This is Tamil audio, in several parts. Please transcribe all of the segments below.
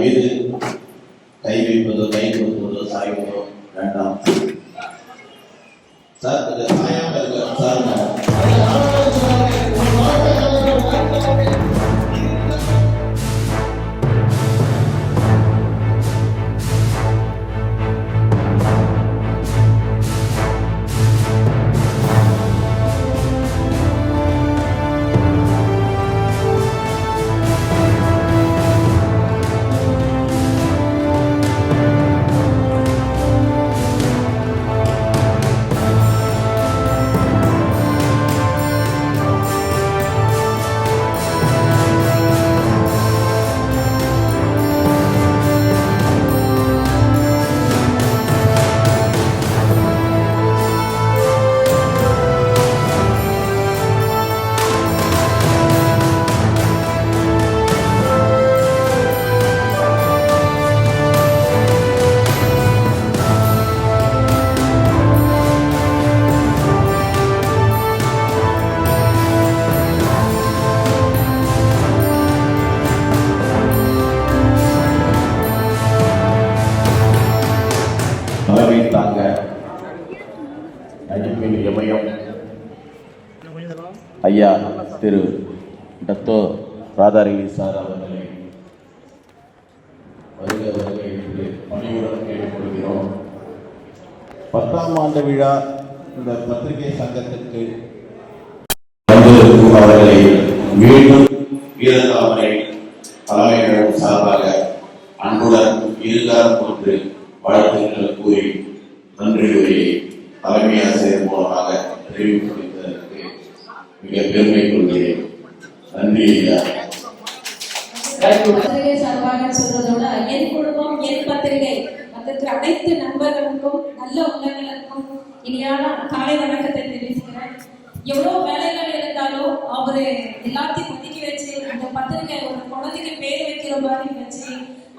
மீது கை வைப்பதோ கை கொடுப்பதோ சாய்வதோ வேண்டாம் சார். கொஞ்சம் சாயாம இருக்கலாம் சார். தாங்க நடிப்பின் இமயம் ஐயா திரு டத்தோ ராதாரவி சார் அவர்களை வருக வருக என்று பணியுடன் கேட்டுக்கொள்கிறோம். 10ஆம் ஆண்டு விழா இந்த பத்திரிகை சங்கத்திற்கு வந்திருக்கும் அவர்களை மீண்டும் வீரத்தாமரை தலைமையிடம் சார்பாக அன்புடன் இருகாரம் கொண்டு வாழ்த்துக்களை கூறி நன்றி உரையை தலைமை ஆசிரியர் மூலமாக தெரிவிப்பதற்கு மிக பெருமை கொள்கிறேன். நன்றி ஐயா. பத்திரிகை சார்பாக சொல்றதோட என் குடும்பம் என் பத்திரிகை அதற்கு அனைத்து நண்பர்களுக்கும் நல்ல உள்ளங்களுக்கும் இனியான காலை வணக்கத்தை தெரிவிக்கிறேன். எவ்வளவு வேலைகள் இருந்தாலும் அவரு எல்லாத்தையும் ஒதுக்கி வச்சு அந்த பத்திரிகை ஒரு குழந்தைக்கு பேர் வைக்கிற மாதிரி வச்சு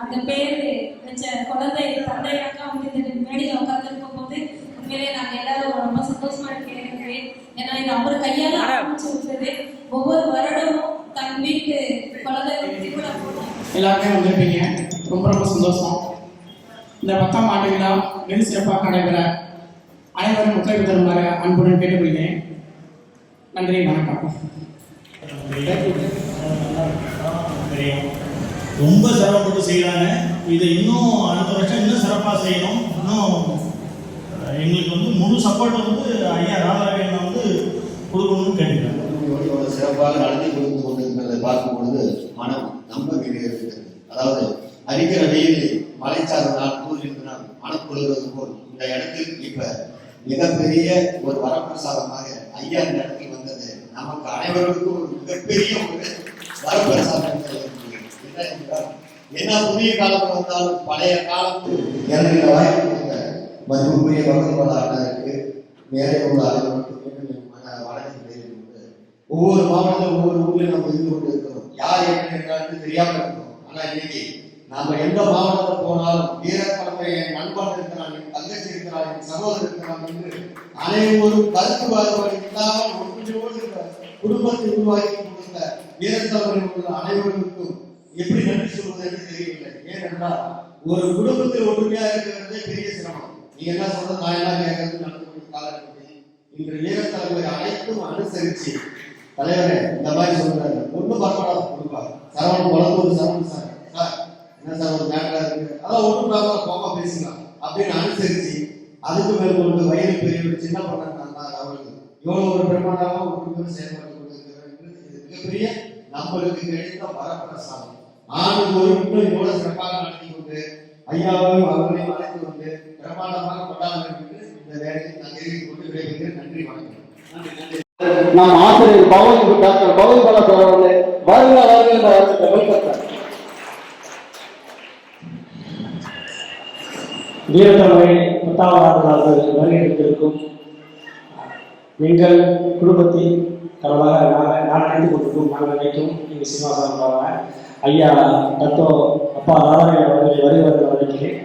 அந்த பேர் வச்ச குழந்தை தந்தையாக வந்து இந்த மேடையில் உட்கார்ந்துருக்கும் போது உண்மையிலே நாங்கள் எல்லாரும் ரொம்ப சந்தோஷமா இருக்கிறேன். ஏன்னா இது அவர் கையால் ஆரம்பிச்சு விட்டது. ஒவ்வொரு வருடமும் தன் வீட்டு குழந்தை திருவிழா போட்டோம். எல்லாருமே வந்திருப்பீங்க, ரொம்ப ரொம்ப சந்தோஷம். இந்த 10ஆம் ஆண்டு விழா வெகு சிறப்பாக நடைபெற அனைவரும் ஒத்துழைப்பு தருமாறு அன்புடன் கேட்டுக்கொள்கிறேன். நன்றி, வணக்கம். ரொம்ப சிரமப்பட்டு செய்கிறாங்க. இதை இன்னும் அடுத்த வருஷம் இன்னும் சிறப்பாக செய்யணும். இன்னும் எங்களுக்கு வந்து முழு சப்போர்ட் வந்து ஐயா ராதாரவியனை வந்து கொடுக்கணும்னு கேட்டுக்கிறேன். சிறப்பாக நடத்தி கொடுத்து கொண்டிருக்கிறதை பார்க்கும் பொழுது மனம் நம்பிக்கை இருக்கிறது. அதாவது அடிக்கிற வெயில் மலைச்சார்ந்த நாள் கூறியிருக்கிறார் மனம் கொள்வது போல் இந்த இடத்தில் இப்ப மிகப்பெரிய ஒரு வரப்பிரசாதமாக ஐயா இந்த இடத்தில் வந்தது நமக்கு அனைவருக்கும் ஒரு மிகப்பெரிய ஒரு வரப்பிரசாதம். என்ன புதிய காலம் வந்தாலும் பழைய காலத்து எனக்கு வாய்ப்பு கொடுத்த மதிப்புக்குரிய வகுப்பாளருக்கு மேலே உள்ள வணக்கம் தெரிவித்து ஒவ்வொரு மாவட்டத்தில் ஒவ்வொரு ஊர்லயும் நம்ம இருந்து கொண்டு இருக்கிறோம். யார் என்ன தெரியாம இருக்கிறோம். ஆனா இன்னைக்கு நாம எந்த மாவட்டத்தில் போனாலும் வீரப்படத்தை என் நண்பன் இருக்கிறான், என் தங்கச்சி இருக்கிறான், என் சகோதரர் இருக்கிறான் என்று அனைவரும் கருத்து வேறுபாடு இல்லாமல் ஒன்றியோடு குடும்பத்தை உருவாக்கி கொடுத்த வீரத்தலைவரில் உள்ள அனைவருக்கும் எப்படி நன்றி சொல்வது என்று தெரியவில்லை. ஏனென்றால் ஒரு குடும்பத்தில் ஒற்றுமையா இருக்கிறதே பெரிய சிரமம். நீங்க என்ன சொல்றது, நான் என்ன கேட்கறது நடக்கக்கூடிய காலகட்டத்தில் இன்று வீரத்தலைவர் அனைத்தும் அனுசரிச்சு தலைவரை இந்த மாதிரி சொல்றாரு. ஒன்றும் பரவாயில்ல கொடுப்பார் சரவணன் வளர்ந்து சரவணன் சார் சார் என்ன சார் ஒரு மேட்டரா இருக்கு அதான் ஒன்றும் பரவாயில்ல போமா பேசலாம் அப்படின்னு அனுசரிச்சு அதுக்கு மேற்கொண்டு வயது பெரியவர் சின்ன பண்ணாங்க அவர்களுக்கு இவ்வளவு ஒரு பிரமாண்டமா ஒற்றுமை செயல்பட்டு கொண்டிருக்கிறார் என்று இது மிகப்பெரிய நம்மளுக்கு கிடைத்த வரப்பிரசாதம். ஆண்டு ஒரு இன்னும் இவ்வளவு சிறப்பாக நடத்தி கொண்டு ஐயாவையும் அவர்களையும் அழைத்து வந்து பிரமாண்டமாக கொண்டாட வேண்டும் என்று இந்த வேலையை நான் தெரிவித்துக் கொண்டு விடைபெறுகிறேன். நன்றி, வணக்கம். நம் ஆசிரியர் டாக்டர் பவுன் பாலா சார் அவர்கள் வருக வருக என்ற வார்த்தையை வெளிப்படுத்தார். வீரத்தமிழை 10ஆவது ஆண்டு வருகையிருக்கும் எங்கள் குடும்பத்தில் தலைவராக நான் நினைத்து கொண்டிருக்கும் நாங்கள் நினைக்கும் எங்கள் சிம்மாசனமாக ஐயா டத்தோ அப்பா ராதாரவி அவர்களை வருகிறவர்கள் வழங்கினேன்.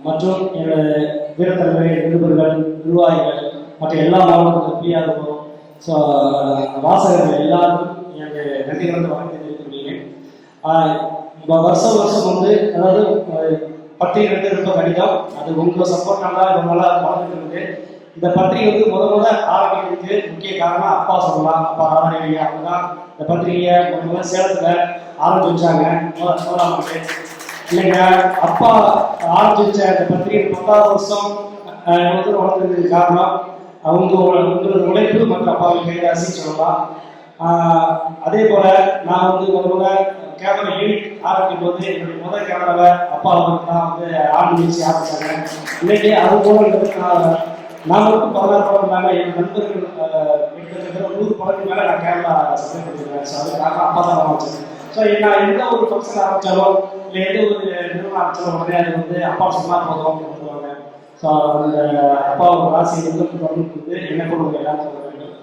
மற்றும் எனது வீரத்தலைமை நிருபர்கள், நிர்வாகிகள் மற்ற எல்லா மாவட்டத்தில் பிஆர்ஓ வாசகர்கள் எல்லாருக்கும் எனக்கு நன்றி வந்து வழங்கி தெரிவித்துள்ளேன். வருஷம் வந்து அதாவது பத்திரிகை ரொம்ப கடிதம். அது உங்கள் சப்போர்ட்னால ரொம்ப நாளாக வளர்ந்துட்டு இருக்குது. இந்த பத்திரிகை வந்து முத ஆரம்பிக்கிறதுக்கு முக்கிய காரணம் அப்பா சொல்லலாம். அப்பா ராதாரவி அவங்க தான் இந்த பத்திரிகையை முதல்ல சேலத்தில் ஆரம்பிச்சு வச்சாங்க. முதலாம் ஆண்டு இல்லைங்க. அப்பா ஆரம்பிச்சு வச்ச இந்த பத்திரிகை 10வது வருஷம் வந்து வளர்ந்ததுக்கு காரணம் உங்களோட உழைப்பு மற்றும் அப்பாவுக்கு கைராசி சொல்லலாம். அதே போல நான் வந்து முதல்ல கேமரா யூனிட் ஆரம்பிக்கும் போது என்னுடைய முதல் கேமராவை அப்பா அவருக்கு தான் வந்து ஆரம்பிச்சு ஆரம்பிச்சாங்க. இன்னைக்கு அது போல நான் மட்டும் 16 படம் இல்லாமல் என் நண்பர்கள் கிட்டத்தட்ட 100 படத்துக்கு மேலே நான் கேமரா சப்ளை பண்ணிருக்கேன். ஸோ அதுக்காக அப்பா தான் ஆரம்பிச்சேன். ஸோ நான் எந்த ஒரு ஃபங்க்ஷன் ஆரம்பித்தாலும் இல்லை எந்த ஒரு நிறுவனம் ஆரம்பித்தாலும் உடனே அது வந்து அப்பா சொன்னால் போதும் சொல்லுவாங்க. ஸோ அந்த அப்பாவோட ராசி வந்து என்ன கொடுங்க எல்லாரும் சொல்ல வேண்டும்.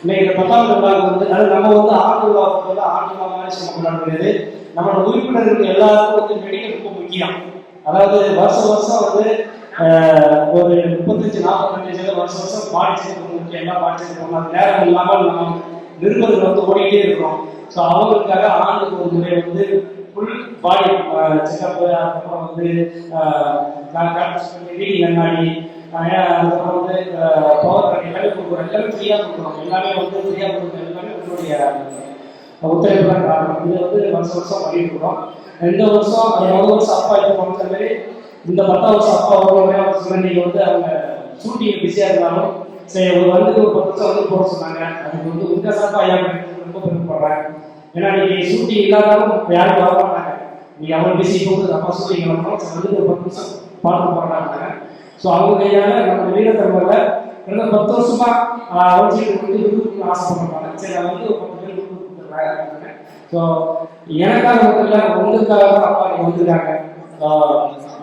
இன்னைக்கு இந்த 10வது விழாவுக்கு வந்து அது நம்ம வந்து ஆண்டு விழாவுக்கு வந்து ஆண்டு விழா மாதிரி சொல்ல கொண்டாட முடியாது. நம்மளோட உறுப்பினர்கள் எல்லாருக்கும் வந்து மெடிக்கல் ரொம்ப முக்கியம். அதாவது வருஷம் வந்து ஒரு 35-40 வருஷம் பாடிச்சு முக்கியம். எல்லாம் பாடிச்சு அது நேரம் இல்லாமல் நம்ம நிருபர்கள் வந்து ஓடிக்கிட்டே இருக்கிறோம். ஸோ அவங்களுக்காக ஆண்டுக்கு ஒரு முறை வந்து ஃபுல் பாடி செக்அப்பு, அதுக்கப்புறம் வந்து ரீடிங் கண்ணாடி, அதுக்கப்புறம் வந்து பவர் எல்லாமே கொடுக்குறோம். எல்லாமே ஃப்ரீயாக கொடுக்குறோம். எல்லாமே வந்து ஃப்ரீயாக கொடுக்குறோம். எல்லாமே உங்களுடைய ஒத்துழைப்பு தான் காரணம். இது வந்து வருஷம் பண்ணிட்டு இருக்கோம். 2 வருஷம் அது 1 வருஷம் அப்பா இப்போ பண்ணுற மாதிரி இந்த 10வது வருஷம் அப்பா ஒரு நீங்கள் வந்து அவங்க ஷூட்டிங் பிஸியாக இருந்தாலும் சரி ஒரு வந்து ஒரு 10 வருஷம் வந்து போட சொன்னாங்க. அதுக்கு வந்து உங்கள் சார்பாக ஐயா ரொம்ப பெருமைப்படுறேன். ஏன்னா நீங்கள் ஷூட்டிங் இல்லாதாலும் யாரும் வர மாட்டாங்க. நீங்கள் அவங்க பிஸி போகுது அப்பா ஷூட்டிங் வரணும் வந்து ஒரு 10 வருஷம் பாட்டு போடுறாங்க. ஸோ அவங்க கையால் நம்ம வீரத்தமிழில் 10 வருஷமாக அவசியம் வந்து விருதுக்கு ஆசைப்படுறாங்க. சரி அதை வந்து ஒரு 10 பேர் விருது கொடுத்துட்றாங்க. ஸோ எனக்காக மட்டும் இல்லை உங்களுக்காக தான் அப்பா நீங்கள் வந்துருக்காங்க.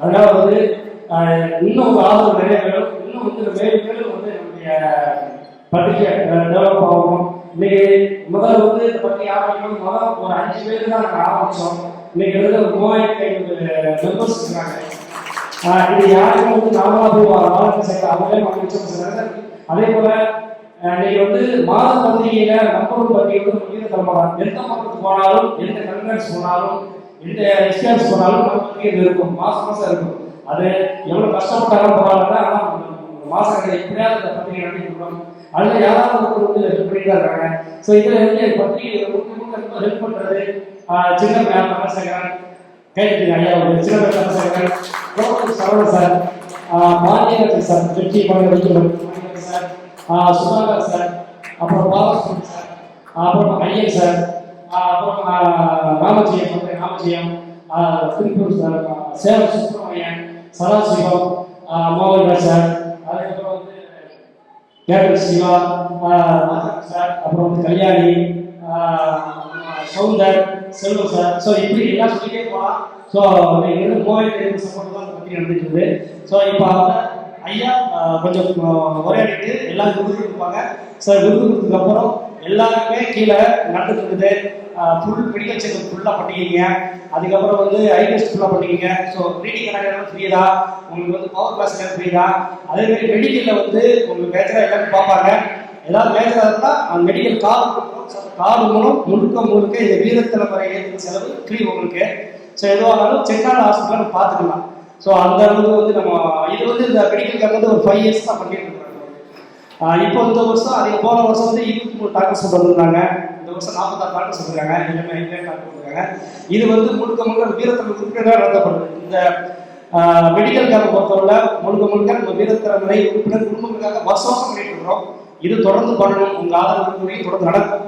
அதனால வந்து இன்னும் ஒரு ஆதரவு நிறைய வேணும். இன்னும் வந்து மேலும் வந்து நம்முடைய பத்திரிகை டெவலப் ஆகணும். இன்னைக்கு முதல்ல வந்து இந்த பத்திரிகை ஆரம்பிக்கும் முதல் ஒரு 5 பேர் தான் நாங்கள் ஆரம்பித்தோம். இன்னைக்கு வந்து ஒரு 3500 மெம்பர்ஸ் இருக்காங்க. இது யாருக்கும் வந்து நாமளாக போய் வாழ்க்கை செய்யலாம். அவங்களே மக்கள் செய்கிறாங்க. அதே போல இன்னைக்கு வந்து மாத பத்திரிகையில நம்பர் பத்திரிகை வந்து முக்கிய தலைமுறை எந்த மக்களுக்கு போனாலும் எந்த கன்வென்ஸ் போனாலும் எந்த எக்ஸ்பீரியன்ஸ் போனாலும் நமக்கு இருக்கும். மாசம் இருக்கும். அது எவ்வளவு கஷ்டப்பட்டாலும் பரவாயில்ல. ஆனால் மாசம் எப்படியாவது அந்த பத்திரிகை நடத்தி கொடுக்கணும். அதில் யாராவது ஒருத்தர் வந்து ஹெல்ப் பண்ணிட்டு தான் இருக்காங்க. ஸோ இதில் வந்து பத்திரிகை ஹெல்ப் பண்ணுறது சின்ன தனசேகரன் கைது ஐயா சின்ன தனசேகரன் சரவண சார், மாரியன் சார், வெற்றி வைக்கிறோம் சார், சுதாகர் சார், அப்புறம் பாலசுப்ரமணியன் சார், அப்புறம் ஐயன் சார், அப்புறம் ராமஜெயம் திருப்பூர் சார், சேலம் சுப்பிரமணியன், சதாசிவம், மோகன்ராஜ் சார், அதுக்கப்புறம் வந்து கேட்டர் சிவா சார், அப்புறம் வந்து கல்யாணி, சௌந்தர், செல்வம் சார். ஸோ இப்படி எல்லாம் சொல்லிட்டே போகலாம். ஸோ எங்களுக்கு மோகன் சப்போர்ட் தான் பற்றி நடந்துட்டு. ஸோ இப்போ ஐயா கொஞ்சம் உரையாடிட்டு எல்லாருக்கும் விருது கொடுப்பாங்க. ஸோ விருது கொடுத்ததுக்கு அப்புறம் எல்லாருக்குமே கீழே நடந்துட்டு இருக்குது. ஃபுல் மெடிக்கல் செக்அப் ஃபுல்லாக பண்ணிக்கிங்க. அதுக்கப்புறம் வந்து ஐ டெஸ்ட் ஃபுல்லாக பண்ணிக்கிங்க. ஸோ ரீடிங் கணக்கு ஃப்ரீ தான். உங்களுக்கு வந்து பவர் கிளாஸ் ஃப்ரீ தான். அதேமாதிரி மெடிக்கலில் வந்து உங்களுக்கு மேஜராக எல்லாமே பார்ப்பாங்க. ஏதாவது மேஜராக இருந்தால் அந்த மெடிக்கல் கார்டு மூலம் முழுக்க இந்த வீரத்தலைமுறை ஏற்ற செலவு ஃப்ரீ உங்களுக்கு. ஸோ எதுவானாலும் செக்கான ஹாஸ்பிட்டலில் நம்ம பார்த்துக்கலாம். ஸோ அந்த அளவுக்கு வந்து நம்ம இது வந்து இந்த மெடிக்கல் கார்டு வந்து ஒரு 5 இயர்ஸ் தான் பண்ணிட்டு இருக்காங்க. இப்போ இந்த வருஷம் அதே போன வருஷம் வந்து 23 டாக்டர்ஸ் வந்திருந்தாங்க. இந்த வருஷம் 46 டாக்டர்ஸ் இருக்காங்க. எல்லாமே டாக்டர் இருக்காங்க. இது வந்து முழுக்க வீரத்தலைமை உறுப்பினராக நடத்தப்படுது. இந்த மெடிக்கல் கேம்பை பொறுத்தவரை முழுக்க நம்ம வீரத்தலைமுறை உறுப்பினர் குடும்பங்களுக்காக வருஷம் பண்ணிட்டு இருக்கிறோம். இது தொடர்ந்து பண்ணணும். உங்கள் ஆதரவு தொடர்ந்து நடக்கும்.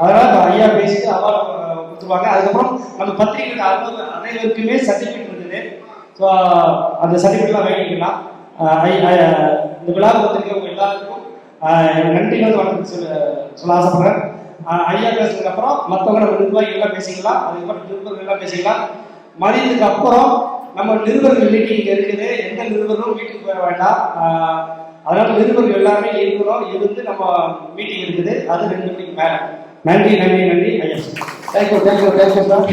அதனால ஐயா பேசிட்டு அவார்டு கொடுத்துருவாங்க. அதுக்கப்புறம் நம்ம பத்திரிகை அனைவருக்குமே சர்டிஃபிகேட் இருக்குது. ஸோ அந்த சர்டிஃபிகேட்லாம் வாங்கிக்கலாம். இந்த விழாவுக்கு வந்திருக்கவங்க எல்லாருக்கும் நன்றி வந்து வணக்கம் சொல்ல ஆசைப்படுறேன். ஐயா பேசுறதுக்கு அப்புறம் மற்றவங்க நம்ம நிர்வாகிகள் எல்லாம் பேசிக்கலாம். அதுக்கப்புறம் நிருபர்கள் எல்லாம் பேசிக்கலாம். மதியத்துக்கு அப்புறம் நம்ம நிருபர்கள் மீட்டிங் இங்கே இருக்குது. எந்த நிருபர்களும் வீட்டுக்கு போக வேண்டாம். அதனால நிருபர்கள் எல்லாருமே இருக்கணும். இருந்து நம்ம மீட்டிங் இருக்குது. அது 2 மணிக்கு மேலே. நன்றி ஐயா. Thank you sir.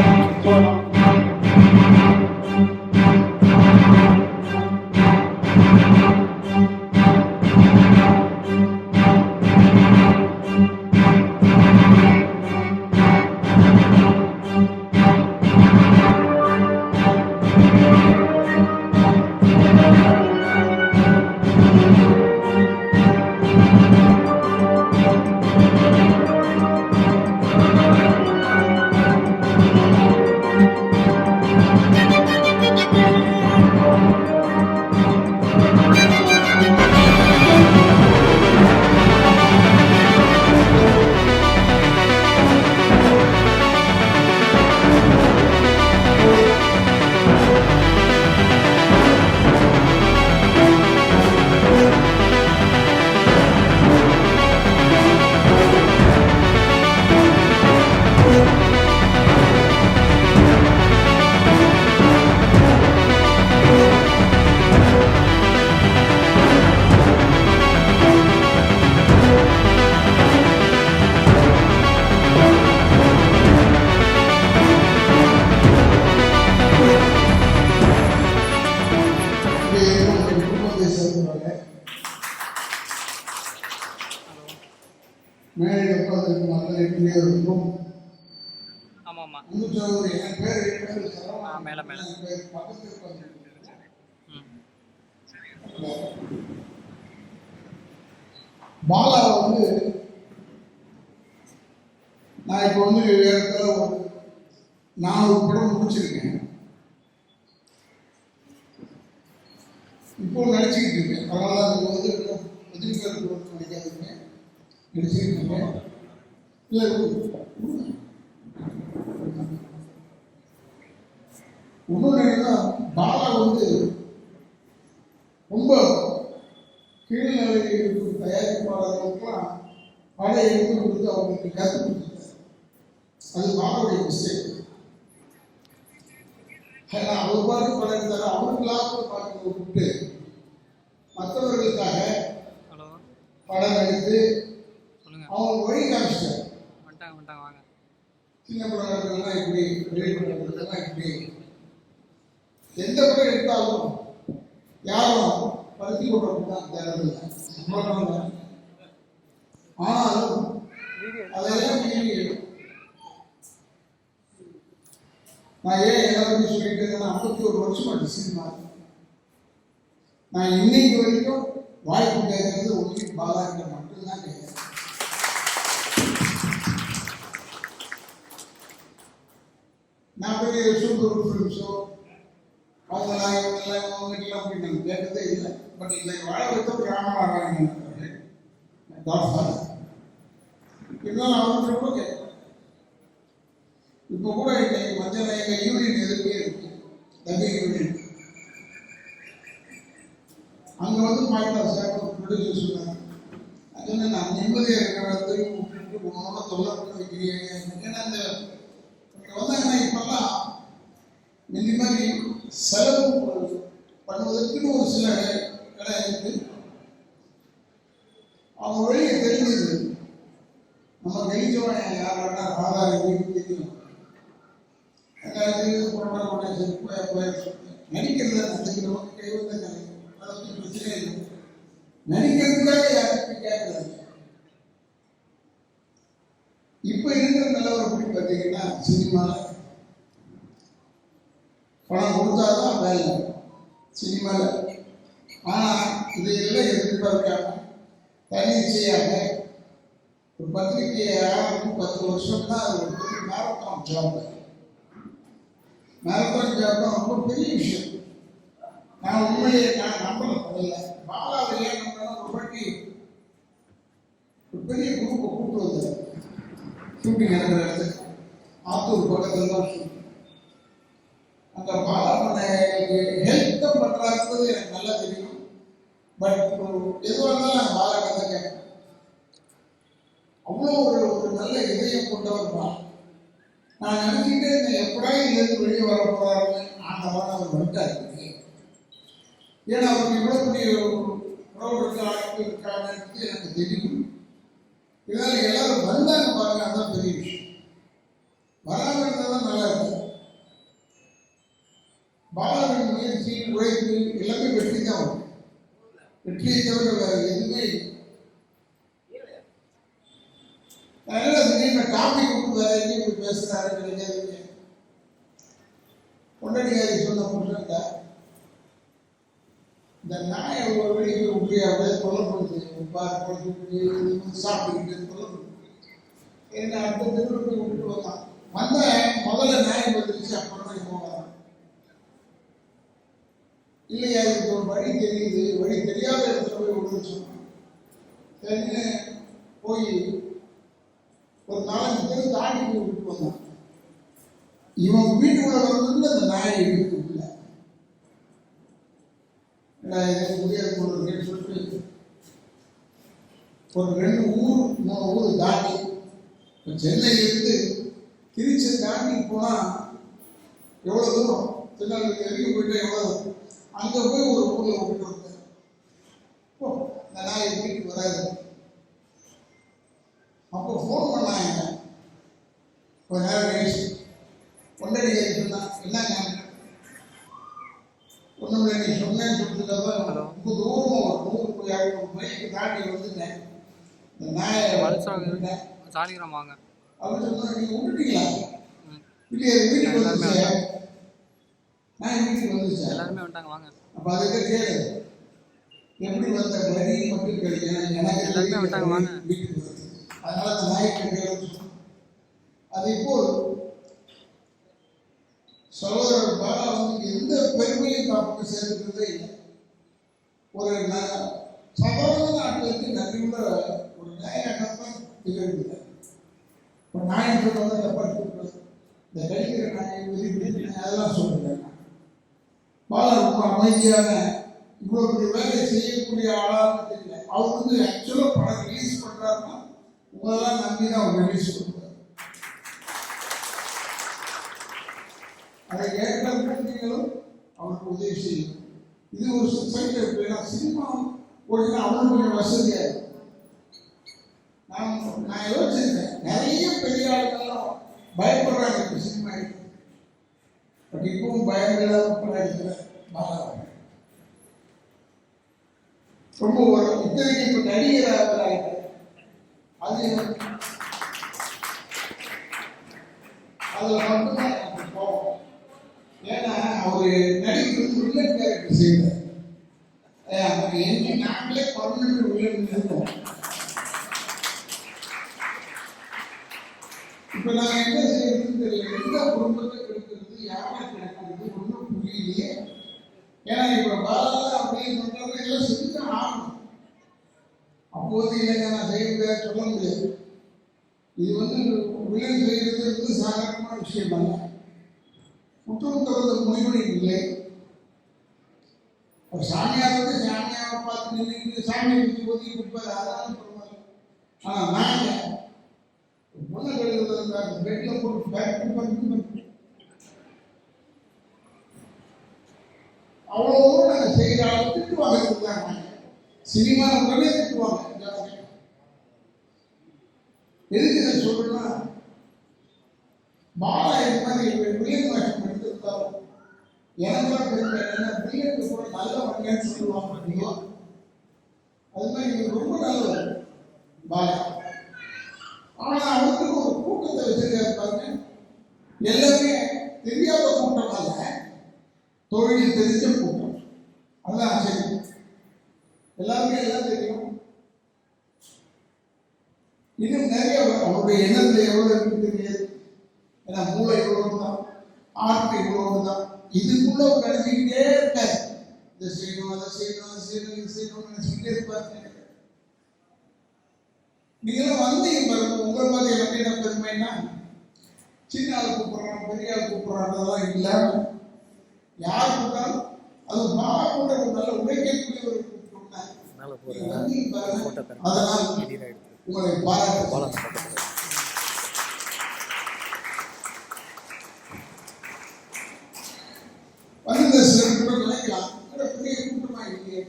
மக்கள் எப்படியோ இருக்கும். ஆமாம் ஆமாம். என் பேர் ஆ மேலே மேலே. பக்கத்தில் பாலா வந்து நான் இப்போ வந்து இடத்துல ஒரு 400 படம் முடிச்சிருக்கேன். இப்போ நடிச்சுக்கிட்டு இருக்கேன். அதனால அது வந்து எதிர்பார்ப்பு நடிக்காதுங்க நடிச்சுக்கிட்டு இருக்கேன். இல்லை இன்னொன்று என்னன்னா, பாலா வந்து ரொம்ப கீழ்நிலை தயாரிப்பாளர்களுக்கெல்லாம் படம் எடுத்து கொடுத்து அவங்களுக்கு கற்றுக் கொடுத்துருக்காரு. அது பாலாவுடைய மிஸ்டேக். அவர் பாட்டு படம் எடுத்தாரு, அவருக்கெல்லாம் பாட்டு விட்டு மற்றவர்களுக்காக படம் எடுத்து அவங்க வழி காமிச்சிட்டாரு. சின்ன படம் எடுக்கிறதுலாம் இப்படி, பெரிய படம் எடுக்கிறதுலாம் இப்படி. எந்த படம் எடுத்தாலும் யாரும் பருத்தி கொண்டதான் தேவையில்லை. ஆனாலும் அதெல்லாம் நான் ஏன் எல்லாருமே சொல்லிட்டு இருக்கேன்னா, 51 வருஷம் ஆச்சு சினிமா. நான் இன்னைக்கு வரைக்கும் வாய்ப்பு கேட்கறது ஒன்லி பாலா கிட்ட மட்டும்தான் கேட்கிறேன். நான் பெரிய சூப்பர் ஃபிலிம்ஸோ அவங்களாம் இவங்கெல்லாம் இவங்க வீட்டில் அப்படி நான் கேட்டதே இல்லை. பட் இல்லை வாழ வைத்தவர் ராமநாராயணன் இருந்தாலும் அவங்க ரொம்ப கேட்க. இப்போ கூட இன்னைக்கு மஞ்சள் எங்கள் யூனியன் எதிர்ப்பே இருக்கு, தம்பி யூனியன். அங்கே வந்து பாய்ட்டா சார் ப்ரொடியூசர் சொன்னாங்க. அது நான் நிம்மதியாக இருக்கிற இடத்துக்கு விட்டுட்டு உன்னோட தொல்லை பண்ண வைக்கிறீங்க. ஏன்னா அந்த வந்தாங்கன்னா இப்பெல்லாம் இந்த மாதிரி செலவு பண்ணுவதற்குன்னு ஒரு சில இடம் இருக்கு. அவங்க வெளியே தெரிஞ்சது நம்ம வெளிச்சவன் யாரோட ஆதாரம் தெரியும். நடிக்கிறத நினைக்கிறவங்க கைவந்த நினைக்கிறோம், பிரச்சனை இல்லை. நடிக்கிறதுக்காக யாருக்கும் கேட்கறது. இப்ப இருக்கிற நிலவரம் எப்படி பார்த்தீங்கன்னா, சினிமாவில் பணம் கொடுத்தாதான் வேலை சினிமாவில். ஆனால் இதையெல்லாம் எதிர்பார்க்காம தனிச்சையாக ஒரு பத்திரிகையை ஆரம்பித்து 10 வருஷம்னா அது ஒரு பெரிய மேரத்தான் ஜாப். மேரத்தான் ஜாப் தான் ரொம்ப பெரிய விஷயம். நான் உண்மையை நான் நம்பல. முதல்ல பாலாவை ஏன் நம்புறேன்னா, ஒரு வாட்டி ஒரு பெரிய குரூப்பை கூப்பிட்டு வந்தார் ஷூட்டிங் நடக்கிற இடத்துக்கு. ஆத்தூர் பக்கத்தில் தான் ஷூட்டிங். அந்த பாலா பண்ண ஹெல்ப் தான் பண்ணுறாங்கிறது எனக்கு நல்லா தெரியும். பட் எதுவாக இருந்தாலும் நான் பாலா கதை கேட்பேன். அவ்வளோ ஒரு நல்ல இதயம் கொண்டவர் தான். நான் நினைச்சிட்டு எப்படா இங்கிருந்து வெளியே வர போறாருன்னு ஆண்டவன் அவர் வந்துட்டாரு. ஏன்னா அவருக்கு இவ்வளோ பெரிய உறவு இருக்காங்கன்றது எனக்கு தெரியும். இதனால எல்லாரும் வந்தாங்க பாருங்க, அதான் பெரிய விஷயம். வராமல் இருந்தால் தான் நல்லா இருக்கும். பாலாவின் முயற்சி, உழைப்பு எல்லாமே வெற்றி தான் வரும். வெற்றியை தவிர வேற எதுவுமே இல்லை. அதனால திடீர்னு டாபிக் விட்டு வேற எங்கேயும் பேசுறாரு கிடைக்காது. பொண்டடிகாரி சொன்ன புருஷன்டா இந்த நாயை ஒரு வெளியே அப்படியே அப்படியே கொல்லப்படுது, சாப்பிட்டுக்கிட்டு கொல்லப்படுது. என்ன அடுத்த தெருவில் போய் விட்டுட்டு வந்தான். வந்த முதல்ல நாய் வந்துருச்சு, அப்புறம் தான் போவாங்க. இல்லையா, இதுக்கு ஒரு வழி தெரியுது, வழி தெரியாத இடத்துல போய் விடுன்னு சொன்னான். சரின்னு போய் ஒரு 4 பேர் தாண்டி போய் விட்டு வந்தான். இவன் வீட்டுக்குள்ள வந்து அந்த நாயை எடுத்து இல்லை முடியாது போடுறதுன்னு சொல்லிட்டு ஒரு 2 ஊர் 3 ஊர் தாண்டி சென்னையிலிருந்து திருச்சி தாண்டி போனா எவ்வளவு தூரம், திருநெல்வேலி வரைக்கும் போயிட்டு எவ்வளவு, அங்க போய் ஒரு ஊர்ல விட்டு வந்தேன். இந்த நாயை வீட்டுக்கு வராது. அப்போ ஃபோன் பண்ணாங்க. கொஞ்ச நேரம் கழிச்சு பொண்டடிகாரி சொன்னா, என்னங்க ஒன்றும் இல்லை, நீ சொன்னேன்னு சொல்லிட்டு ரொம்ப தூரமாக ஒரு 100 மைக்கு தாண்டி வந்துட்டேன். இந்த நாயை சாலிகிராம் வாங்க. அப்படின்னு சொன்னா நீங்க விட்டுட்டீங்களா? ம். இல்லையே, வீட்டுக்கு எல்லாருமே வந்துச்சு. நான் வீட்டுக்கு வந்துச்சேன். எல்லாருமே வந்துட்டாங்க வாங்க. அப்ப அதுக்கு கேளு, எப்படி வந்த வரி மட்டும் கிடைக்கும், எனக்கு எல்லாருமே வந்துட்டாங்க வாங்க. வீட்டுக்கு வருது. அதனால அந்த நாய்க்கு அது இப்போ சகோதரர் பாலா வந்து எந்த பெருமையும் காப்புக்கு சேர்க்கிறதே இல்லை. ஒரு சாதாரண நாட்டிற்கு நன்றியுள்ள ஒரு நாயகத்தான் திகழ்கிறார். இப்போ நாயன் சொல்றதை தப்பாக இந்த கடிக்கிற நாயை வெளிப்பிடிக்கிற அதெல்லாம் சொல்றேன். பாலா ரொம்ப அமைதியான இவ்வளோ பெரிய வேலையை செய்யக்கூடிய ஆளாக தெரியல. அவர் வந்து ஆக்சுவலாக படம் ரிலீஸ் பண்ணுறாருன்னா உங்களெல்லாம் நம்பி தான் அவர் ரிலீஸ் பண்ணுறாரு. அதை ஏற்ற நீங்களும் அவருக்கு உதவி செய்யும். இது ஒரு சொசைட்டி இருக்குன்னா சினிமா ஓடினா அவனுக்கு கொஞ்சம் வசதியாக இருக்கும். நான் யோசிச்சிருக்கேன், நிறைய பெரிய ஆளுங்கள்லாம் பயப்படுறாங்க இப்போ சினிமா எடுத்து. பட் இப்பவும் பயமில்லாத படம் எடுக்கிற பாலா ரொம்ப ஒரு இத்தனைக்கு இப்போ நடிகராக அது அதில் மட்டும்தான் எனக்கு போகும். ஏன்னா அவரு நடிக்கிறது வில்லன் கேரக்டர் செய்யறாரு. நாங்களே பர்மனன்ட் வில்லன் இருக்கோம். இப்ப நான் என்ன செய்யறதுன்னு தெரியல. எந்த குடும்பத்தை கெடுக்கிறது, யாரை கிடக்கிறது ஒன்றும் புரியலையே. ஏன்னா இப்ப பாலா அப்படின்னு சொன்னாலும் எல்லாம் செஞ்சுதான் ஆகணும். அப்போது இல்லைங்க நான் செய்ய சொல்ல முடியாது. இது வந்து வில்லன் செய்யறது சாதாரணமான விஷயம் அல்ல. குற்றம் தொடர்ந்த முடிவு இல்லை. ஒரு சாமியார் வந்து சாமியாவை பார்த்து நின்று சாமி ஒதுக்கி கொடுப்பாரு, அதெல்லாம் சொல்லுவாரு. ஆனால் நாங்கள் பொண்ணை கழுவுறது பெட்டில் போட்டு பேக் பண்ணி அவ்வளோ நாங்கள் செய்கிற அளவு திட்டுவாங்க. இருந்தாங்க சினிமா உடனே திட்டுவாங்க. எதுக்கு நான் சொல்றேன்னா, பாலா இது மாதிரி வில்லியம் வேஷம் எடுத்திருந்தாலும் எனக்குலாம் பெருமை என்னன்னா, வில்லியனுக்கு கூட நல்ல வண்டியான்னு சொல்லுவாங்க. அப்படியோ அது மாதிரி இவங்க ரொம்ப நல்லவர் பாலா. ஆனால் அவருக்கு ஒரு கூட்டத்தை வச்சிருக்காரு. எல்லாமே தெரியாத கூட்டம் அல்ல, தொழில் தெரிஞ்ச கூட்டம். அதுதான் சரி, எல்லாருமே எல்லாம் தெரியும். இன்னும் நிறைய அவருடைய எண்ணத்துல எவ்வளவு இருக்கு தெரியாது. ஏன்னா மூளை இவ்வளவு தான், ஆர்ட் இவ்வளவு தான். இதுக்குள்ள நினைச்சுக்கிட்டே இருக்காரு. இதை செய்யணும், அதை செய்யணும், அதை செய்யணும், இது செய்யணும்னு நினைச்சுக்கிட்டே இருப்பாரு. நீங்களும் வந்தீங்க பாருங்க. உங்கள் மாதிரி எனக்கு என்ன பெருமைன்னா, சின்ன ஆள் கூப்பிடுறான், பெரிய ஆள் கூப்பிடுறான்றதெல்லாம் இல்லாம யார் கூப்பிட்டாலும் அது பாலா கூட ஒரு நல்ல உழைக்கக்கூடிய ஒரு கூப்பிட்டோம்னா வந்தீங்க பாருங்க. அதனால் உங்களை பாராட்டு. வந்து சில கூட நினைக்கலாம், பெரிய கூட்டமா இல்லையே.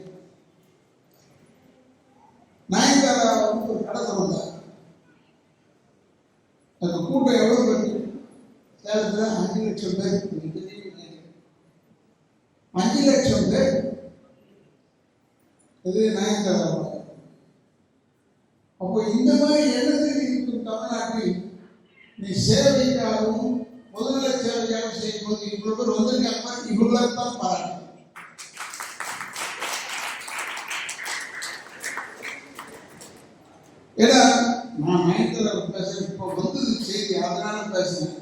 நாயன்தாரா வந்து ஒரு கடை திறந்தார். அந்த கூட்டம் எவ்வளவு பேருக்கு சேலத்துல 5 லட்சம் பேர். 5 லட்சம் பேர் இது நாயன்தாரா. அப்போ இந்த மாதிரி எண்ணத்தில் இருக்கும் தமிழ்நாட்டில் நீ சேவைக்காகவும் முதல்ல சேவையாக செய்யும் போது இவ்வளவு பேர் வந்திருக்காங்க. இவ்வளவு தான் பாராட்டு. ஏன்னா நான் நயன்தாரா பேசுறேன், இப்போ வந்தது செய்தி, அதனால பேசுறேன்.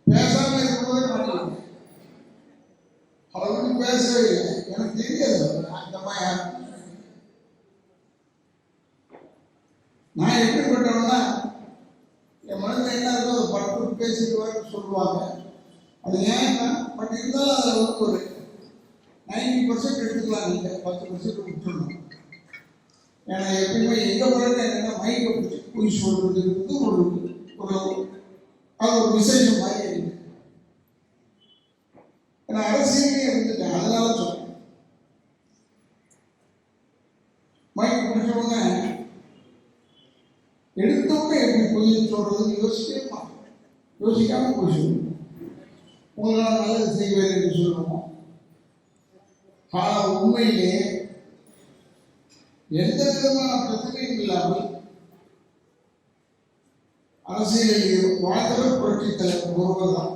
பேசாம இருக்கவே மாட்டேன். அவர் வந்து பேசவே இல்லை, எனக்கு தெரியாது அந்த மாதிரி. நான் எப்படிப்பட்டவன்னா, என் மனதில் என்ன இருக்கோ அதை பட்டு பேசிட்டு வர சொல்லுவாங்க. அது ஏன்னா பட் இருந்தாலும் அதில் வந்து ஒரு 90% எடுத்துக்கலாம். நீங்கள் 10% விட்டுருணும். ஏன்னா எப்பயுமே எங்க போறது என்னன்னா, மைக்கை பிடிச்சி போய் சொல்றதுக்கு ஒரு அது ஒரு விசேஷம் மாதிரி இருக்கு. ஏன்னா அரசியலே இருந்துட்டேன், அதனால சொல்றேன். மைக்கு பிடிச்ச உடனே எடுத்தோடனே எப்படி பொய் சொல்றதுன்னு யோசிக்காம போய் சொல்லணும். உங்களால் நல்லது செய்வேன் என்று சொல்லணும். ஆனால் உண்மையிலே எந்த விதமான பிரச்சனையும் இல்லாமல் அரசியலில் வாழ்ந்தவர் புரட்சி தலைவர் ஒருவர் தான்.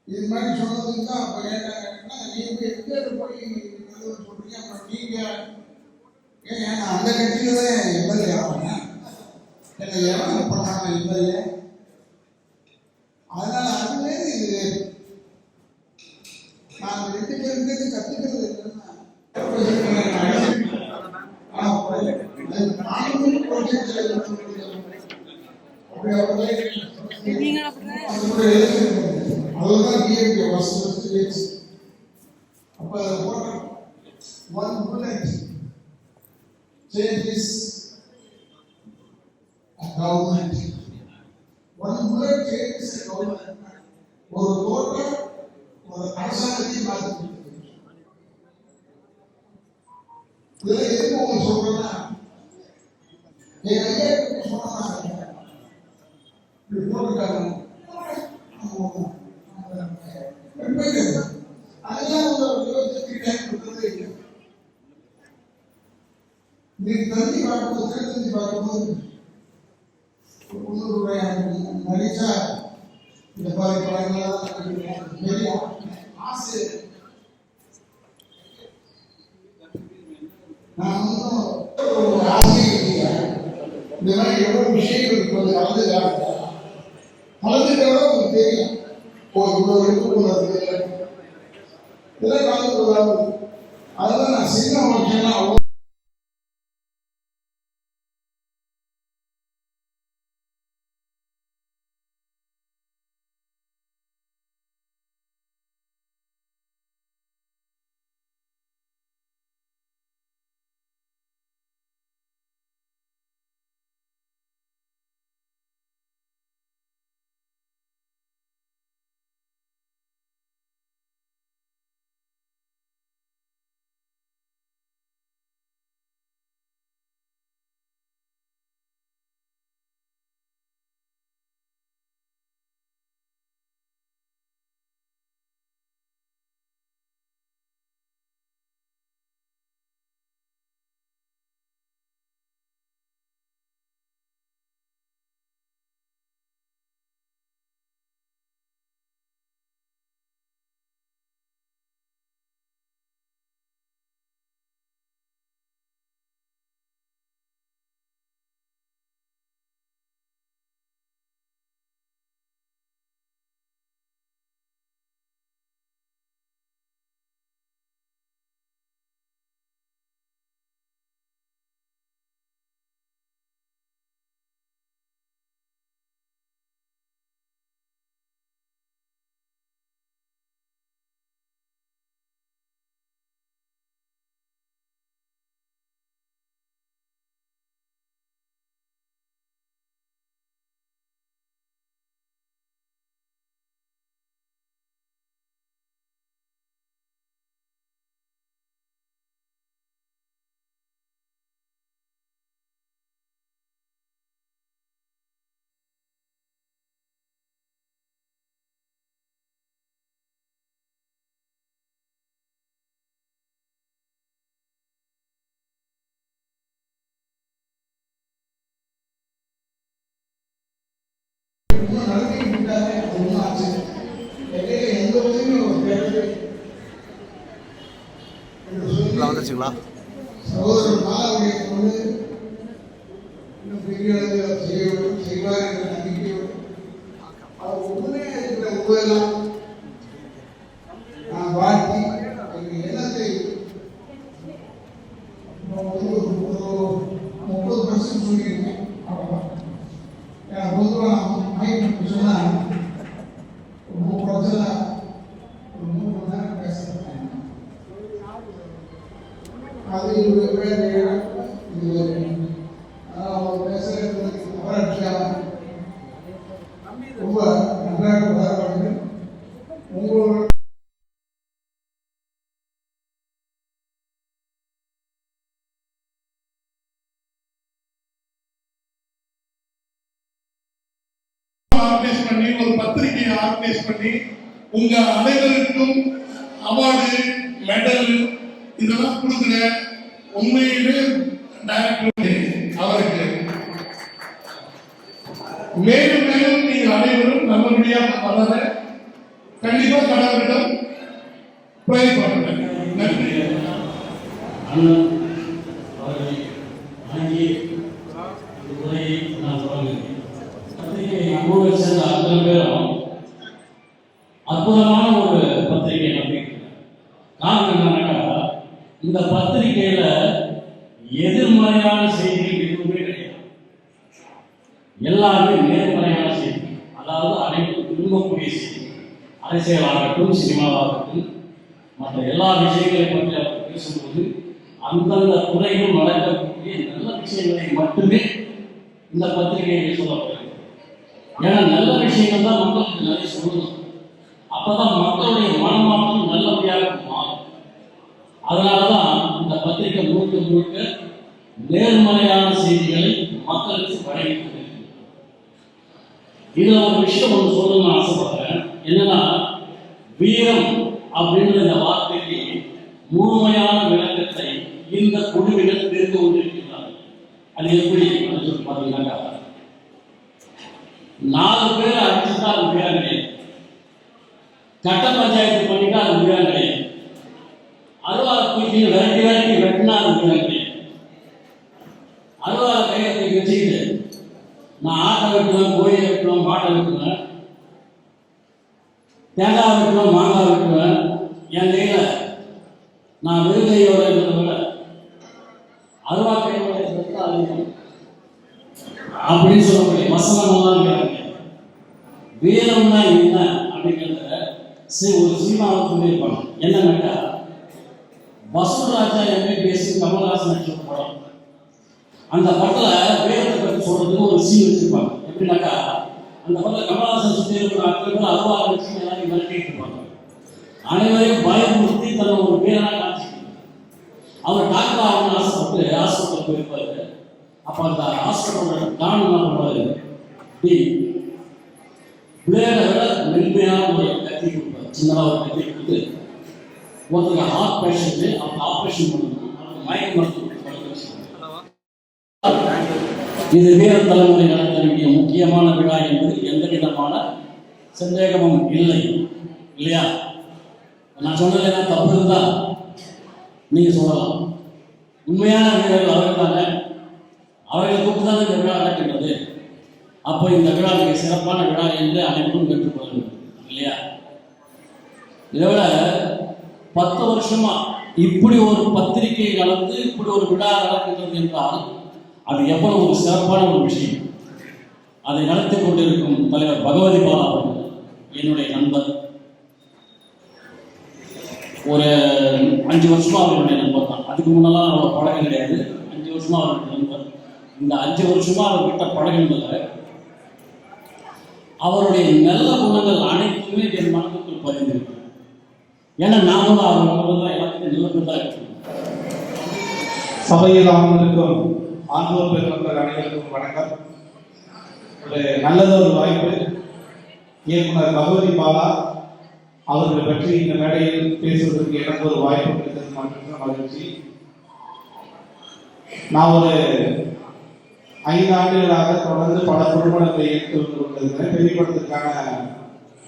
இது மாதிரி சொன்னதுக்கு தான் அப்ப கேட்டாங்கன்னா, நீங்க எங்க போய் சொல்றீங்க, அப்புறம் நீங்க ஏன் அந்த கட்சியில தான் எம்எல்ஏ ஆகணும், என்னை எவன் பண்ணாங்க எம்எல்ஏ. அதனால அதுவே இது நான் 2 பேருக்கு கத்துக்கிறது என்னன்னா, அதுதான் டிஎம்கே வாஸ்து. அப்ப one bullet changes a government. One bullet changes a government. ஒரு தோட்டம் ஒரு அரசாங்கத்தை மாற்றி. இதுல எதுக்கு உங்களுக்கு சொல்றேன்னா, என் ஐயா சொன்னாங்க இப்படி போட்டுட்டாங்க, அதெல்லாம் ஒரு யோசிச்சு டைம் கொடுத்ததே இல்லை. இன்னைக்கு தந்தி பார்க்கும்போது திருத்தந்தி பார்க்கும்போது ₹300 நடிச்சா இந்த மாதிரி படங்கள்லாம் பெரிய ஆசை. நான் ஒரு ஆசை இல்லையா, இந்த மாதிரி எவ்வளவு விஷயங்கள் இப்போது கலந்துக்கிறதோ உங்களுக்கு தெரியும். இவ்வளவு எடுத்துக்கொள்வது இதெல்லாம் கலந்து கொள்ளாது. அதுதான் நான் சின்ன விஷயம். வந்துருச்சுங்களா? சகோதரர் மாலாவுடைய பொண்ணு இன்னும் பெரிய செய்வார் என்ற நம்பிக்கையோடு அவர் ஒன்றுமே இருக்கிற உருவெல்லாம் நான் வாழ்த்தி எங்கள் எண்ணத்தை 30% சொல்லியிருக்கேன். அவ்வளோதான். ஏன்னா பொதுவாக மைக்கு சொன்னால் 3 மணி நேரம் பேசுகிறேன். அது பேசுறது ரொம்ப நன்றாக வளர்வாங்க. உங்களோட ஆர்கனைஸ் பண்ணி ஒரு பத்திரிகையை ஆர்கனைஸ் பண்ணி உங்க அனைவருக்கும் அவார்டு மெடல் இதெல்லாம் கொடுக்குற உண்மையிலே டைரக்டர் அவருக்கு மேலும் மேலும் நீங்கள் அனைவரும் நல்லபடியாக வளர கண்டிப்பா கடவுளிடம் ப்ரே பண்ணுங்க. நன்றி. அண்ணன் அவர்களை வணங்கி உரையை நான் தொடங்குகிறேன். பத்திரிகை குழுவை சேர்ந்த அத்தனை பேரும் அற்புதமான ஒரு பத்திரிகை நம்பிக்கிறேன். காரணம் என்னன்னாக்கா, இந்த பத்திரிகையில எதிர்மறையான செய்திகள் எதுவுமே கிடையாது. எல்லாமே நேர்மறையான செய்தி, அதாவது அனைவரும் விரும்பக்கூடிய செய்தி. அரசியலாகட்டும், சினிமாவாகட்டும், மற்ற எல்லா விஷயங்களை பற்றி அவர் பேசும்போது அந்தந்த துறையில் நடக்கக்கூடிய நல்ல விஷயங்களை மட்டுமே இந்த பத்திரிகையில் சொல்லப்படுகிறது. ஏன்னா நல்ல விஷயங்கள் தான் மக்களுக்கு நிறைய சொல்லணும். அப்பதான் மக்களுடைய மனமாற்றம் நல்லபடியாக மாறும். அதனாலதான் இந்த பத்திரிகை முழுக்க முழுக்க நேர்மறையான செய்திகளை மக்களுக்கு வழங்கி இதுல ஒரு விஷயம் ஒன்று சொல்லணும்னு ஆசைப்படுறேன். என்னன்னா, வீரம் அப்படின்ற இந்த வார்த்தைக்கு முழுமையான விளக்கத்தை இந்த குழுவினர் தெரிந்து கொண்டிருக்கிறார்கள். அது எப்படி சொல்லி பார்த்தீங்கன்னாக்கா, 4 பேர் அடிச்சுட்டா அது வீரம் கிடையாது. கட்ட பஞ்சாயத்து பண்ணிட்டா அது வீரம் கிடையாது. அறுவாலை தூக்கி விரட்டி வெட்டினா அது வீரம் கிடையாது. அறுவாலை கையத்தை வச்சுக்கிட்டு நான் ஆட்டை வெட்டுவேன், கோழியை வெட்டுவேன், மாட்டை வெட்டுவேன், தேங்காய் வெட்டுவேன், மாங்காய் வெட்டுவேன், என் கையில நான் விருதையோட இருந்ததை அருவா கையோட அதிகம் அப்படின்னு சொல்லக்கூடிய வசனமெல்லாம் கேட்க. வீரம்னா என்ன அப்படிங்கிறத ஒரு சினிமாவில் சொல்லியிருப்பாங்க. என்னன்னாக்கா, வசூல் ராஜா MBBS கமல்ஹாசன் நடிச்ச படம். அந்த படத்தில் வீரத்தை பற்றி சொல்றதுக்கு ஒரு சீன் வச்சிருப்பாங்க. எப்படின்னாக்கா, அந்த படத்தில் கமல்ஹாசன் சுற்றி இருக்கிற அத்தனை அருவா வச்சு எல்லாரையும் மிரட்டிட்டு இருப்பாங்க. அனைவரையும் பயமுறுத்தி தன்னை ஒரு வீரனாக காட்சி. அவர் டாக்டர் ஆகணும்னு ஆசைப்பட்டு ஹாஸ்பிட்டல் போயிருப்பாரு. அப்போ அந்த ஹாஸ்பிட்டலோட டான் என்ன பண்ணுவாரு, பிளேடை விட மென்மையான ஒரு கத்தி கொடுப்பாரு. சின்னதாக ஒரு கத்தி கொடுத்து ஒருத்தருக்கு ஹார்ட் பேஷண்ட்டு அவங்க ஆப்ரேஷன் பண்ணணும், அவங்க மயக்க மருந்து இது வீர தலைமுறை நடத்த வேண்டிய முக்கியமான விழா என்பது எந்த விதமான சந்தேகமும் இல்லை. இல்லையா? நான் சொன்னது என்ன தப்பு இருந்தா நீங்க சொல்லலாம். உண்மையான வீரர்கள் அவர்கள் தானே, அவர்களை கூப்பிட்டு தானே இந்த விழா நடக்கின்றது. அப்போ இந்த விழா மிக சிறப்பான விழா என்று அனைவரும் பெற்றுக்கொள்ளுங்கள். இல்லையா? இதை விட 10 வருஷமா இப்படி ஒரு பத்திரிகை கலந்து இப்படி ஒரு விழா நடக்கின்றது என்றால் அது எவ்வளவு ஒரு சிறப்பான ஒரு விஷயம். அதை நடத்தி கொண்டிருக்கும் தலைவர் பகவதி பாலா அவர்கள் என்னுடைய நண்பர். ஒரு 5 வருஷமா அவருடைய நண்பர் தான். அதுக்கு முன்னெல்லாம் அவரோட பழகம் கிடையாது. 5 வருஷமா அவருடைய நண்பர். இந்த 5 வருஷமா அவர்கிட்ட பழகினதில் அவருடைய நல்ல குணங்கள் அனைத்துமே என் மனதுக்குள் பதிந்திருக்கு. ஏன்னா நாமளும் அவர்கள் எல்லாத்துக்கும் நிலத்தில் தான் இருக்கணும். சபையில் அமர்ந்திருக்கும் ஆண்டோர் பெருமக்கள் அனைவருக்கும் வணக்கம். ஒரு நல்லதொரு வாய்ப்பு. இயக்குனர் பகவதி பாலா அவர்களை பற்றி இந்த மேடையில் பேசுவதற்கு எனக்கு ஒரு வாய்ப்பு கிடைத்தது மட்டும் மகிழ்ச்சி. நான் ஒரு 5 ஆண்டுகளாக தொடர்ந்து பல குழுமணத்தை இயக்கி வந்து கொண்டிருக்கிறேன். வெளிப்படத்திற்கான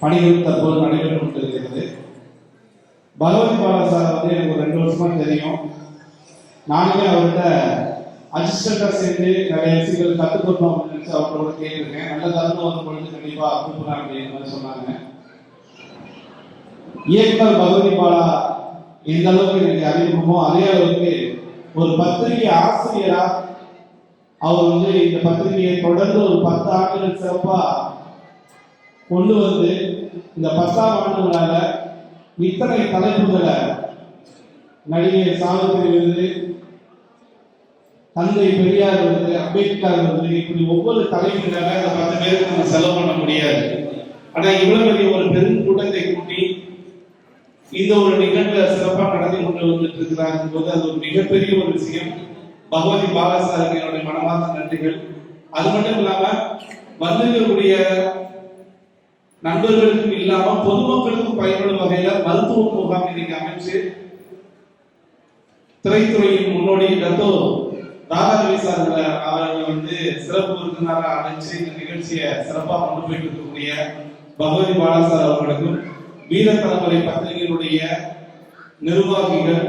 பணிகள் தற்போது நடைபெற்று கொண்டிருக்கிறது. பகவதி பாலா சார் வந்து எனக்கு ஒரு 2 வருஷமா தெரியும். நானுமே அவர்கிட்ட அசிஸ்டண்டாக சேர்ந்து நிறைய விஷயங்கள் கற்றுக்கொள்ளணும் அப்படின்னு நினச்சி அவர்களோட கேட்டிருக்கேன். நல்ல தருணம் வரும் பொழுது கண்டிப்பாக கூப்பிடுறேன் அப்படின்னு மாதிரி சொன்னாங்க. இயக்குனர் பகவதி பாலா எந்த அளவுக்கு எனக்கு அறிமுகமோ அதே அளவுக்கு ஒரு பத்திரிகை ஆசிரியரா அவர் வந்து இந்த பத்திரிகையை தொடர்ந்து ஒரு 10 ஆண்டுகள் சிறப்பா கொண்டு வந்து இந்த 10ஆம் ஆண்டுகளால இத்தனை தலைப்புகளை நடிகை சாவித்திரி விருது, தந்தை பெரியார் விருது, அம்பேத்கர் விருது, இப்படி ஒவ்வொரு தலைப்புகளாக அந்த 10 பேருக்கு நம்ம செலவு பண்ண முடியாது. ஆனா இவ்வளவு பெரிய ஒரு பெரும் கூட்டத்தை கூட்டி இந்த ஒரு நிகழ்வை சிறப்பாக நடத்தி கொண்டு வந்துட்டு இருக்கிறாங்க போது அது ஒரு மிகப்பெரிய ஒரு விஷயம். பகவதி பாலா சாருக்கு என்னுடைய மனமார்ந்த நன்றிகள். அது மட்டும் இல்லாம வந்திருக்கக்கூடிய நண்பர்களுக்கும் இல்லாம பொதுமக்களுக்கும் பயன்படும் வகையில மருத்துவ முகாம் இன்னைக்கு அமைச்சு திரைத்துறையின் முன்னோடி டத்தோ ராதாரவி சார் அவர்கள் வந்து சிறப்பு விருந்தினராக அழைச்சு இந்த நிகழ்ச்சியை சிறப்பாக கொண்டு போயிட்டு இருக்கக்கூடிய பகவதி பாலா சார் அவர்களுக்கும் வீர தலைமுறை பத்திரிகைகளுடைய நிர்வாகிகள்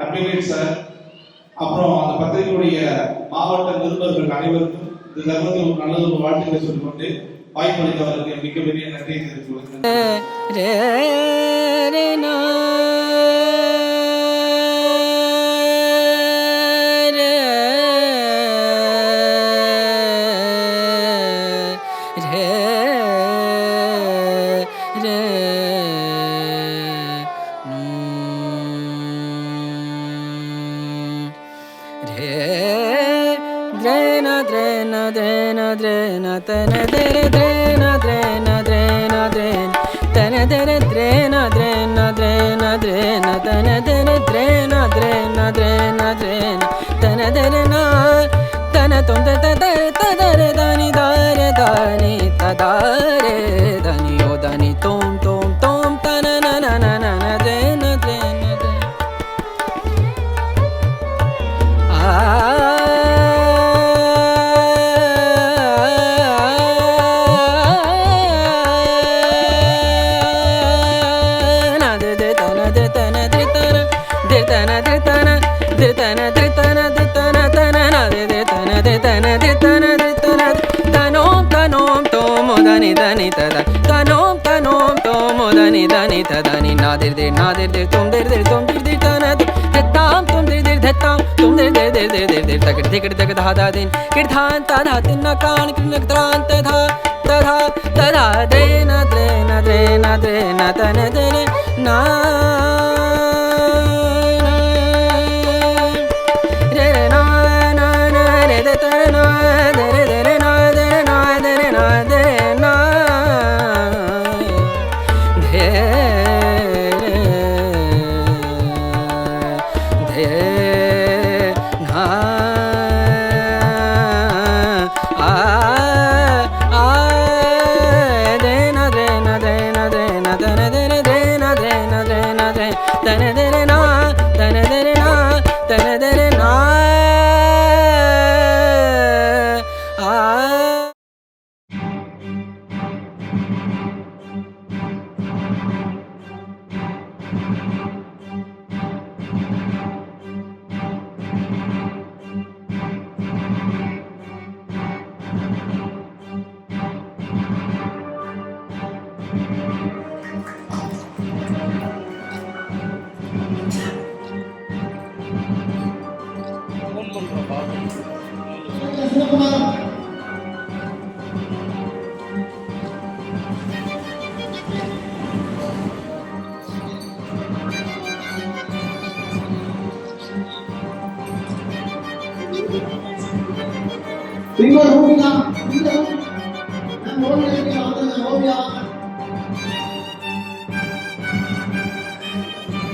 அட்வொகேட் சார் அப்புறம் அந்த பத்திரிகையுடைய மாவட்ட நிருபர்கள் அனைவருக்கும் இந்த தருணத்தில் ஒரு நல்ல ஒரு வாழ்த்துக்களை சொல்லிக்கொண்டு வாய்ப்பளித்தவர்களுக்கு மிகப்பெரிய நன்றியை தெரிவித்துக்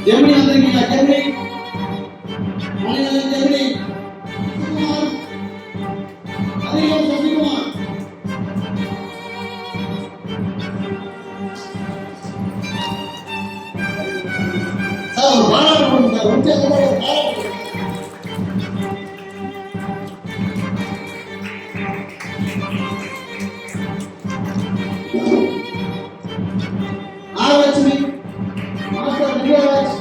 ஜெமினி வந்திருக்கீங்களா? ஜெமினி ஜெமினி அதிகம் சசிகுமார் சார் ஒரு பாராட்டு கொடுங்க சார். ஒன்றிய பாராட்டு ஆலட்சுமி மாஸ்டர் விஜயராஜ்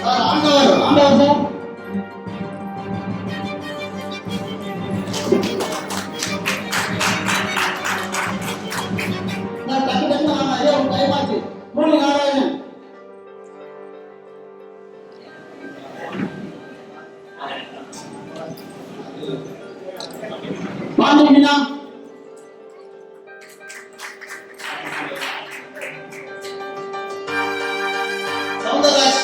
சார். ஆண்டவர் சார். நான் டக்கு டக்கு ஐயா உங்க டைமாச்சு. மூணு நாராயணன் பாண்டி மீனா சௌந்தரராஜ்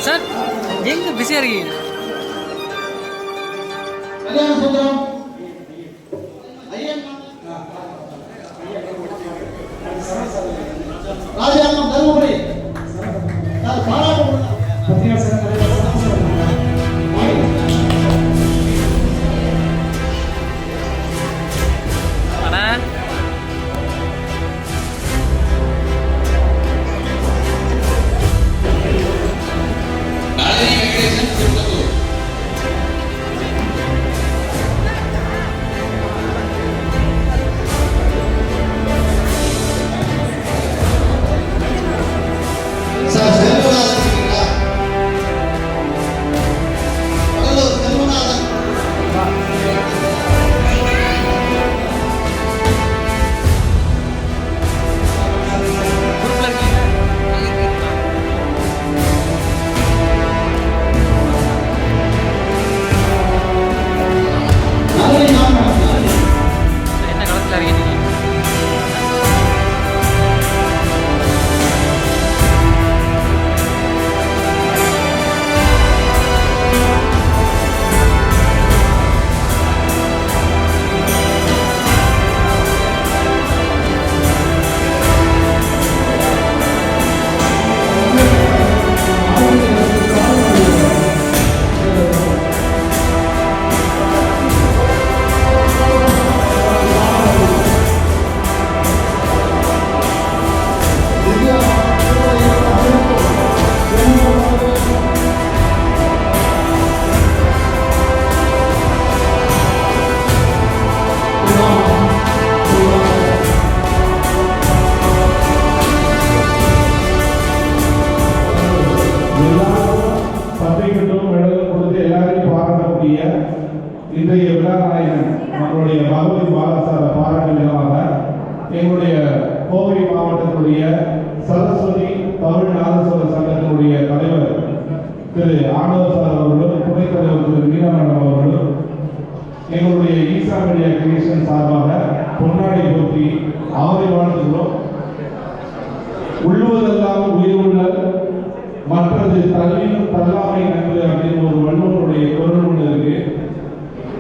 சார் எங்க பிஸியா இருக்கீங்க? கல்யாண சுந்தரம் ஐயன் ராஜாங்கம் தருமபுரி சார். பாராட்டு கொடுங்க. திரு ஆண்டவர் சார் அவர்களும் துணைத் தலைவர் திரு மீனா மேடம் அவர்களும் எங்களுடைய ஈசா மீடியா கிரியேஷன் சார்பாக பொன்னாடை போற்றி அவரை வாழ்த்துகிறோம். உள்ளுவதெல்லாம் உயிருள்ள மற்றது தள்ளினும் தள்ளாமை நன்று அப்படின்னு ஒரு வள்ளுவனுடைய குரல் ஒன்று இருக்கு.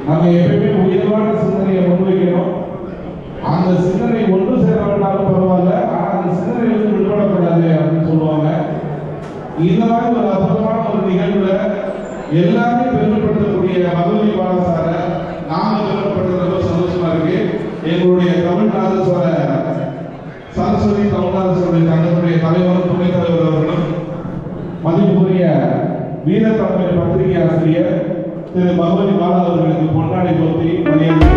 நம்ம எப்பயுமே உயர்வான சிந்தனையை முன்வைக்கணும். அந்த சிந்தனை ஒன்று சேர வேண்டாலும் பரவாயில்ல, ஆனால் அந்த சிந்தனையிலிருந்து விடுபடக்கூடாது அப்படின்னு சொல்லுவாங்க. இந்த மாதிரி ஒரு அற்புதமான ஒரு நிகழ்வுல எல்லாமே பெருமைப்படுத்தக்கூடிய பகவதி பாலசார நாம பெருமைப்படுறது ரொம்ப சந்தோஷமா இருக்கு. எங்களுடைய தமிழ்நாதஸ்வர சரஸ்வதி தமிழ்நாதஸ்வர சங்கத்துடைய தலைவரும் துணைத் தலைவர் அவர்களும் மதிப்புக்குரிய வீரத்தமிழ் பத்திரிகை ஆசிரியர் திரு பகவதி பாலா அவர்களுக்கு பொன்னாடை போற்றி மரியாதை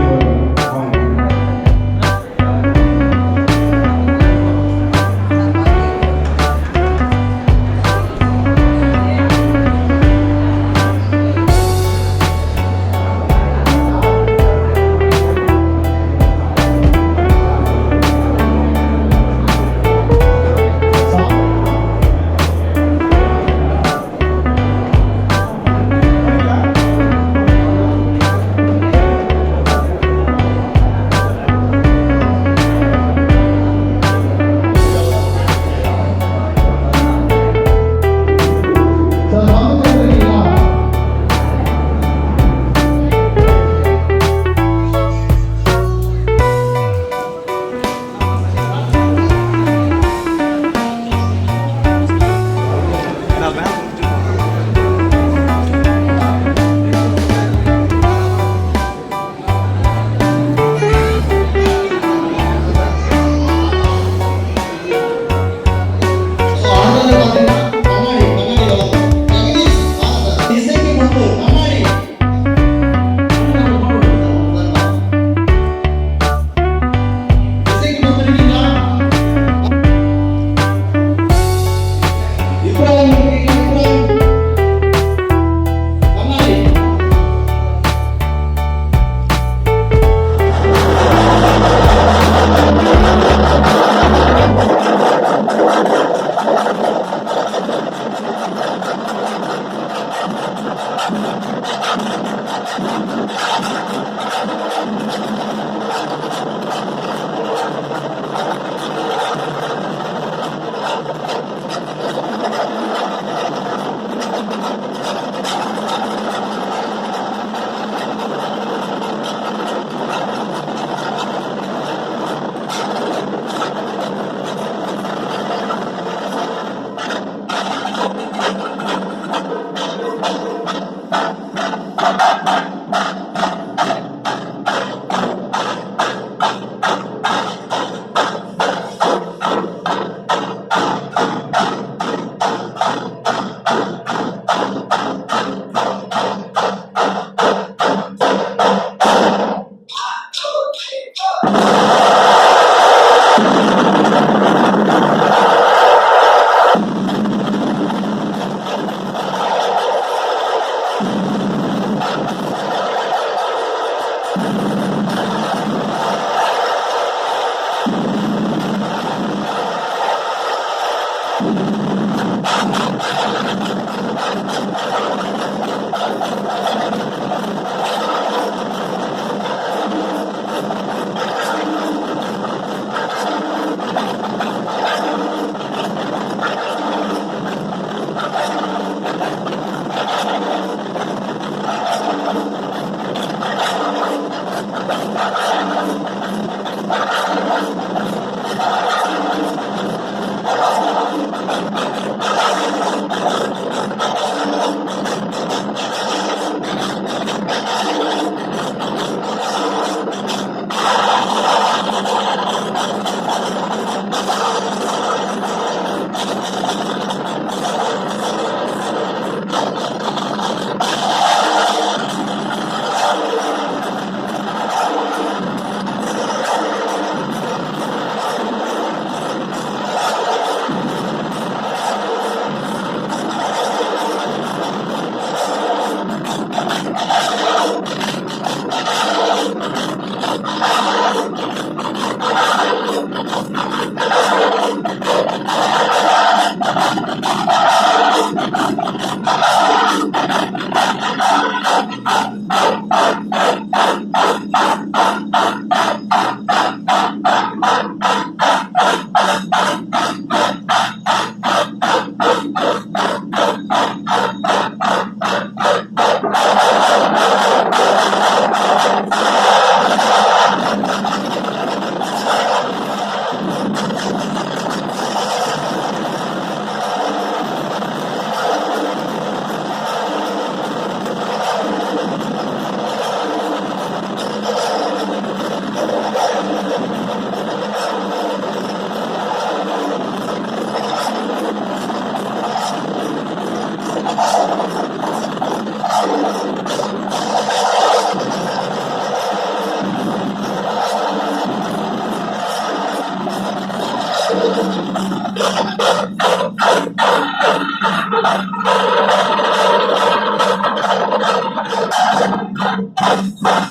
Thank you.